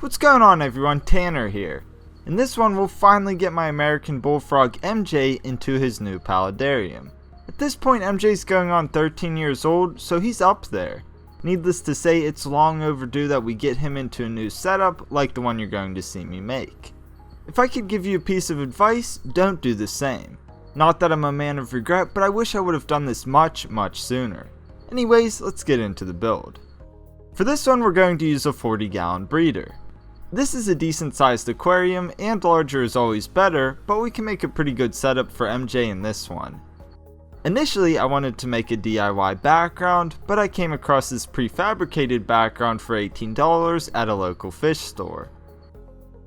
What's going on everyone, Tanner here. In this one we'll finally get my American Bullfrog MJ into his new paludarium. At this point MJ's going on 13 years old, so he's up there. Needless to say, it's long overdue that we get him into a new setup like the one you're going to see me make. If I could give you a piece of advice, don't do the same. Not that I'm a man of regret, but I wish I would have done this much sooner. Anyways, let's get into the build. For this one we're going to use a 40-gallon breeder. This is a decent sized aquarium, and larger is always better, but we can make a pretty good setup for MJ in this one. Initially I wanted to make a DIY background, but I came across this prefabricated background for $18 at a local fish store.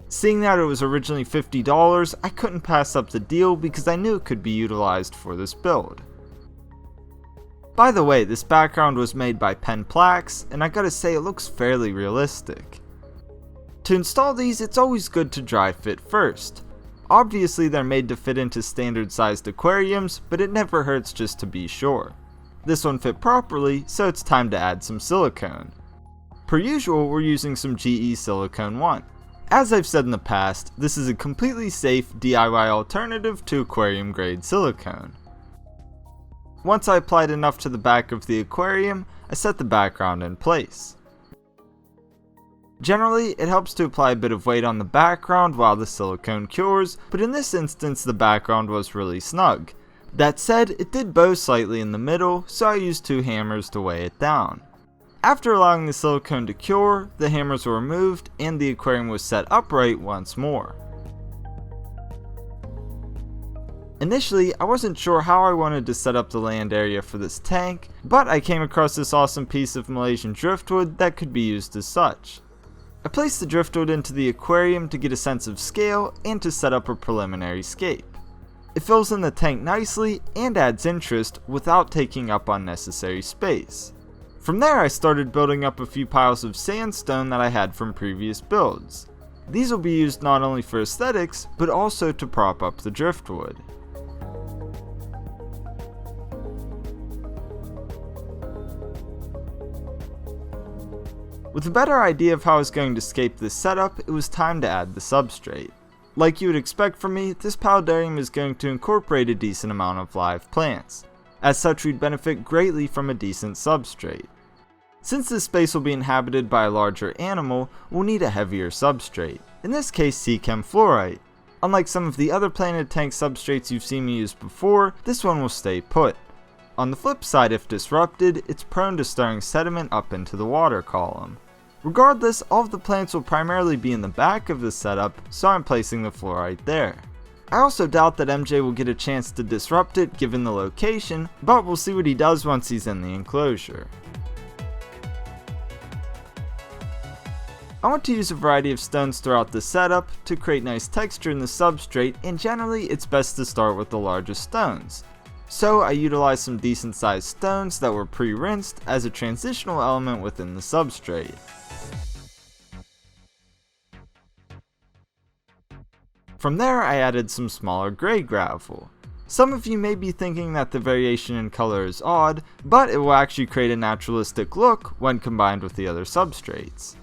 Seeing that it was originally $50, I couldn't pass up the deal because I knew it could be utilized for this build. By the way, this background was made by Pen Plaques, and I gotta say it looks fairly realistic. To install these, it's always good to dry fit first. Obviously they're made to fit into standard sized aquariums, but it never hurts just to be sure. This one fit properly, so it's time to add some silicone. Per usual, we're using some GE Silicone 1. As I've said in the past, this is a completely safe DIY alternative to aquarium grade silicone. Once I applied enough to the back of the aquarium, I set the background in place. Generally, it helps to apply a bit of weight on the background while the silicone cures, but in this instance the background was really snug. That said, it did bow slightly in the middle, so I used 2 hammers to weigh it down. After allowing the silicone to cure, the hammers were removed and the aquarium was set upright once more. Initially, I wasn't sure how I wanted to set up the land area for this tank, but I came across this awesome piece of Malaysian driftwood that could be used as such. I placed the driftwood into the aquarium to get a sense of scale and to set up a preliminary scape. It fills in the tank nicely and adds interest without taking up unnecessary space. From there I started building up a few piles of sandstone that I had from previous builds. These will be used not only for aesthetics, but also to prop up the driftwood. With a better idea of how I was going to scape this setup, it was time to add the substrate. Like you would expect from me, this paludarium is going to incorporate a decent amount of live plants. As such, we'd benefit greatly from a decent substrate. Since this space will be inhabited by a larger animal, we'll need a heavier substrate, in this case sea chem fluorite. Unlike some of the other planted tank substrates you've seen me use before, this one will stay put. On the flip side, if disrupted, it's prone to stirring sediment up into the water column. Regardless, all of the plants will primarily be in the back of the setup, so I'm placing the fluorite there. I also doubt that MJ will get a chance to disrupt it given the location, but we'll see what he does once he's in the enclosure. I want to use a variety of stones throughout the setup to create nice texture in the substrate, and generally it's best to start with the largest stones. So I utilized some decent sized stones that were pre-rinsed as a transitional element within the substrate. From there I added some smaller gray gravel. Some of you may be thinking that the variation in color is odd, but it will actually create a naturalistic look when combined with the other substrates.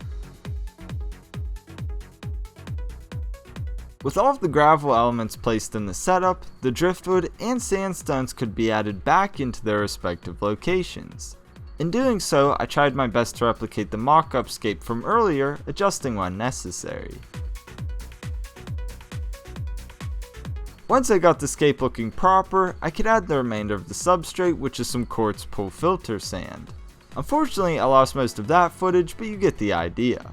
With all of the gravel elements placed in the setup, the driftwood and sandstones could be added back into their respective locations. In doing so, I tried my best to replicate the mock-up scape from earlier, adjusting when necessary. Once I got the scape looking proper, I could add the remainder of the substrate, which is some quartz pool filter sand. Unfortunately, I lost most of that footage, but you get the idea.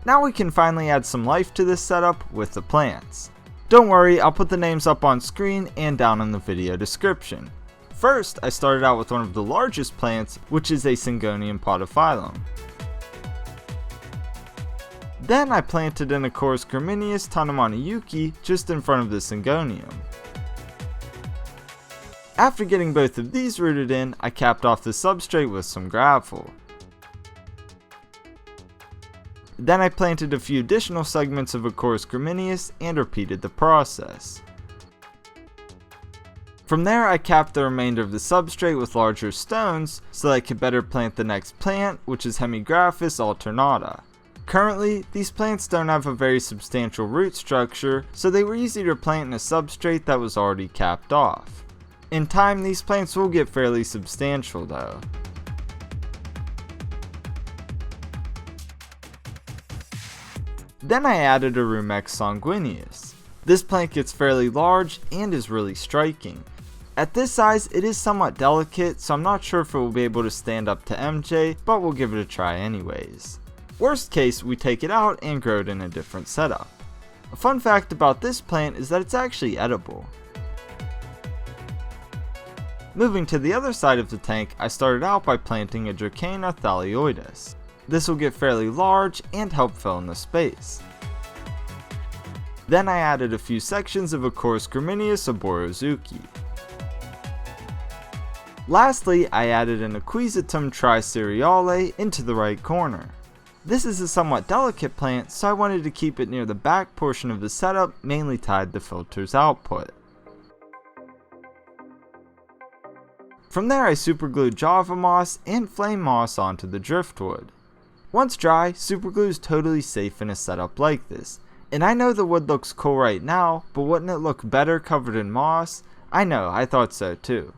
Now we can finally add some life to this setup with the plants. Don't worry, I'll put the names up on screen and down in the video description. First, I started out with one of the largest plants, which is a Syngonium podophyllum. Then I planted in a Chorus gramineus Tanemaniyuki just in front of the Syngonium. After getting both of these rooted in, I capped off the substrate with some gravel. Then I planted a few additional segments of a Chorus gramineus and repeated the process. From there, I capped the remainder of the substrate with larger stones so that I could better plant the next plant, which is Hemigraphis alternata. Currently, these plants don't have a very substantial root structure, so they were easy to plant in a substrate that was already capped off. In time, these plants will get fairly substantial though. Then I added a Rumex sanguineus. This plant gets fairly large and is really striking. At this size, it is somewhat delicate, so I'm not sure if it will be able to stand up to MJ, but we'll give it a try anyways. Worst case, we take it out and grow it in a different setup. A fun fact about this plant is that it's actually edible. Moving to the other side of the tank, I started out by planting a Dracana thalioides. This will get fairly large and help fill in the space. Then I added a few sections of Acorus gramineus aborozuki. Lastly, I added an Equisetum tricereale into the right corner. This is a somewhat delicate plant, so I wanted to keep it near the back portion of the setup, mainly tied to filter's output. From there I superglued Java moss and flame moss onto the driftwood. Once dry, superglue is totally safe in a setup like this. And I know the wood looks cool right now, but wouldn't it look better covered in moss? I know, I thought so too.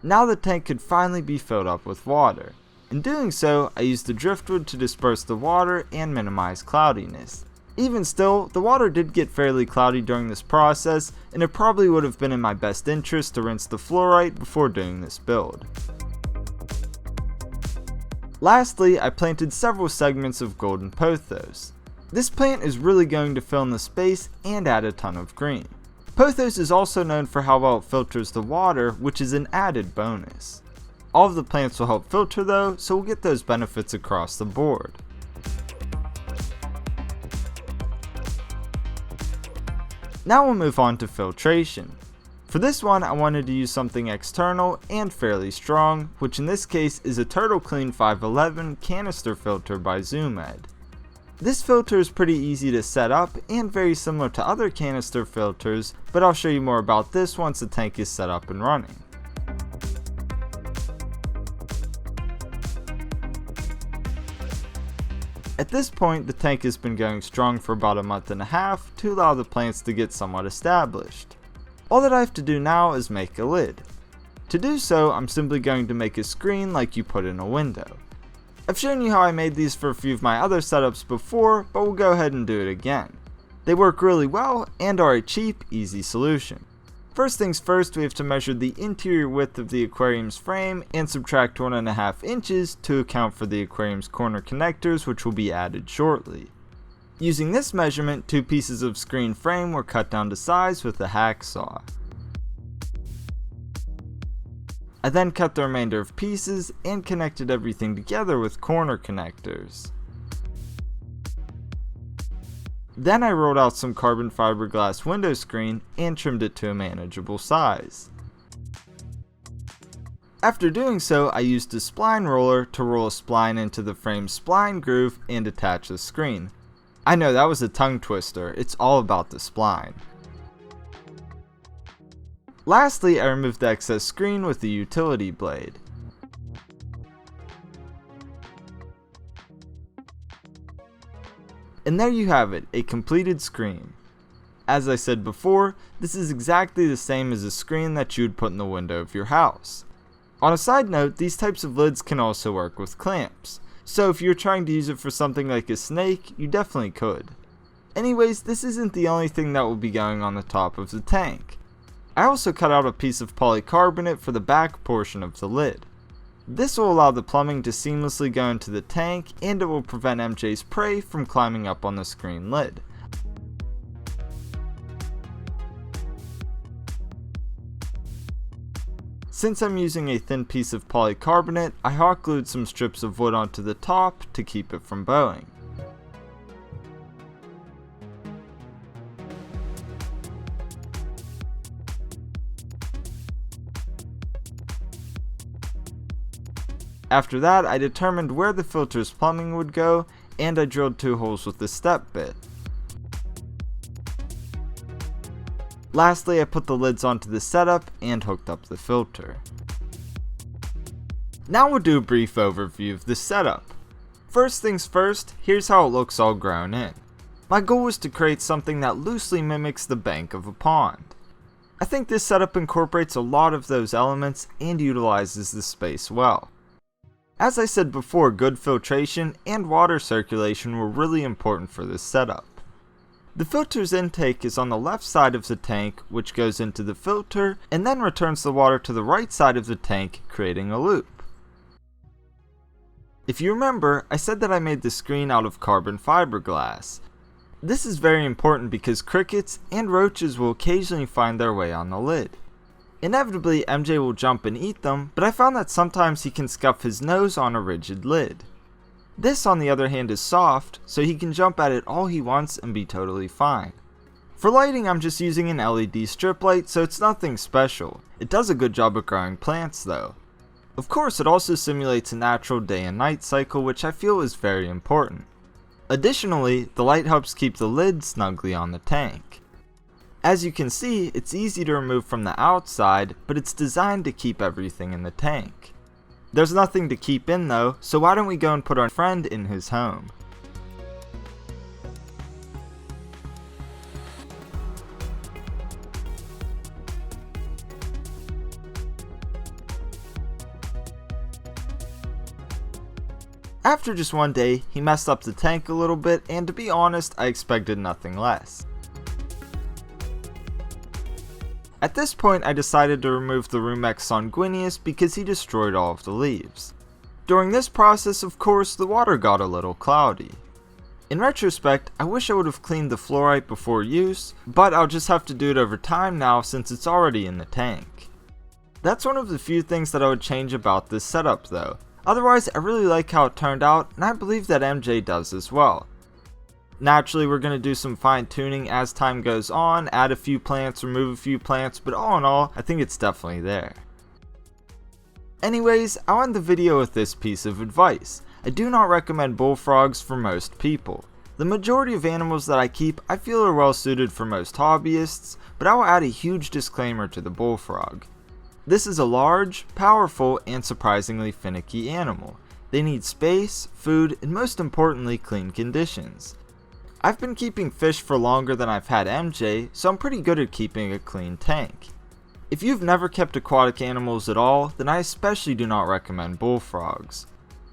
Now the tank could finally be filled up with water. In doing so, I used the driftwood to disperse the water and minimize cloudiness. Even still, the water did get fairly cloudy during this process, and it probably would have been in my best interest to rinse the fluorite before doing this build. Lastly, I planted several segments of golden pothos. This plant is really going to fill in the space and add a ton of green. Pothos is also known for how well it filters the water, which is an added bonus. All of the plants will help filter though, so we'll get those benefits across the board. Now we'll move on to filtration. For this one, I wanted to use something external and fairly strong, which in this case is a Turtle Clean 511 canister filter by ZoomEd. This filter is pretty easy to set up and very similar to other canister filters, but I'll show you more about this once the tank is set up and running. At this point, the tank has been going strong for about a month and a half to allow the plants to get somewhat established. All that I have to do now is make a lid. To do so, I'm simply going to make a screen like you put in a window. I've shown you how I made these for a few of my other setups before, but we'll go ahead and do it again. They work really well and are a cheap, easy solution. First things first, we have to measure the interior width of the aquarium's frame and subtract 1.5 inches to account for the aquarium's corner connectors, which will be added shortly. Using this measurement, 2 pieces of screen frame were cut down to size with a hacksaw. I then cut the remainder of pieces and connected everything together with corner connectors. Then I rolled out some carbon fiberglass window screen and trimmed it to a manageable size. After doing so, I used a spline roller to roll a spline into the frame's spline groove and attach the screen. I know that was a tongue twister, it's all about the spline. Lastly, I removed the excess screen with the utility blade. And there you have it, a completed screen. As I said before, this is exactly the same as a screen that you would put in the window of your house. On a side note, these types of lids can also work with clamps, so if you're trying to use it for something like a snake, you definitely could. Anyways, this isn't the only thing that will be going on the top of the tank. I also cut out a piece of polycarbonate for the back portion of the lid. This will allow the plumbing to seamlessly go into the tank, and it will prevent MJ's prey from climbing up on the screen lid. Since I'm using a thin piece of polycarbonate, I hot glued some strips of wood onto the top to keep it from bowing. After that, I determined where the filter's plumbing would go, and I drilled 2 holes with the step bit. Lastly, I put the lids onto the setup and hooked up the filter. Now we'll do a brief overview of the setup. First things first, here's how it looks all grown in. My goal was to create something that loosely mimics the bank of a pond. I think this setup incorporates a lot of those elements and utilizes the space well. As I said before, good filtration and water circulation were really important for this setup. The filter's intake is on the left side of the tank, which goes into the filter and then returns the water to the right side of the tank, creating a loop. If you remember, I said that I made the screen out of carbon fiberglass. This is very important because crickets and roaches will occasionally find their way on the lid. Inevitably, MJ will jump and eat them, but I found that sometimes he can scuff his nose on a rigid lid. This, on the other hand, is soft, so he can jump at it all he wants and be totally fine. For lighting, I'm just using an LED strip light, so it's nothing special. It does a good job of growing plants though. Of course, it also simulates a natural day and night cycle, which I feel is very important. Additionally, the light helps keep the lid snugly on the tank. As you can see, it's easy to remove from the outside, but it's designed to keep everything in the tank. There's nothing to keep in though, so why don't we go and put our friend in his home. After just one day, he messed up the tank a little bit, and to be honest, I expected nothing less. At this point, I decided to remove the Rumex sanguineus because he destroyed all of the leaves. During this process, of course, the water got a little cloudy. In retrospect, I wish I would have cleaned the fluorite before use, but I'll just have to do it over time now since it's already in the tank. That's one of the few things that I would change about this setup though. Otherwise, I really like how it turned out, and I believe that MJ does as well. Naturally, we're going to do some fine tuning as time goes on, add a few plants, remove a few plants, but all in all, I think it's definitely there. Anyways, I'll end the video with this piece of advice. I do not recommend bullfrogs for most people. The majority of animals that I keep I feel are well suited for most hobbyists, but I will add a huge disclaimer to the bullfrog. This is a large, powerful, and surprisingly finicky animal. They need space, food, and most importantly, clean conditions. I've been keeping fish for longer than I've had MJ, so I'm pretty good at keeping a clean tank. If you've never kept aquatic animals at all, then I especially do not recommend bullfrogs.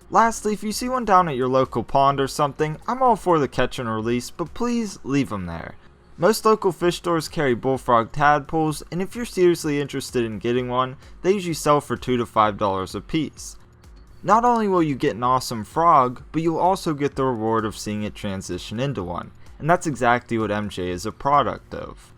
Lastly, if you see one down at your local pond or something, I'm all for the catch and release, but please leave them there. Most local fish stores carry bullfrog tadpoles, and if you're seriously interested in getting one, they usually sell for $2 to $5 a piece. Not only will you get an awesome frog, but you'll also get the reward of seeing it transition into one, and that's exactly what MJ is a product of.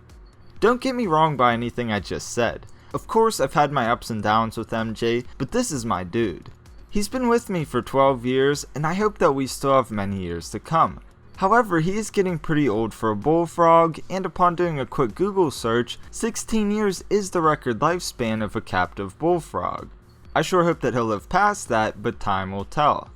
Don't get me wrong by anything I just said. Of course, I've had my ups and downs with MJ, but this is my dude. He's been with me for 12 years, and I hope that we still have many years to come. However, he is getting pretty old for a bullfrog, and upon doing a quick Google search, 16 years is the record lifespan of a captive bullfrog. I sure hope that he'll live past that, but time will tell.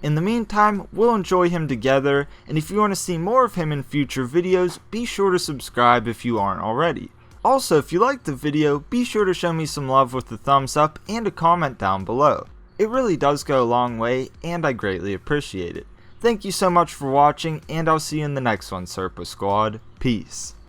In the meantime, we'll enjoy him together, and if you want to see more of him in future videos, be sure to subscribe if you aren't already. Also, if you liked the video, be sure to show me some love with a thumbs up and a comment down below. It really does go a long way, and I greatly appreciate it. Thank you so much for watching, and I'll see you in the next one, Serpa Squad. Peace.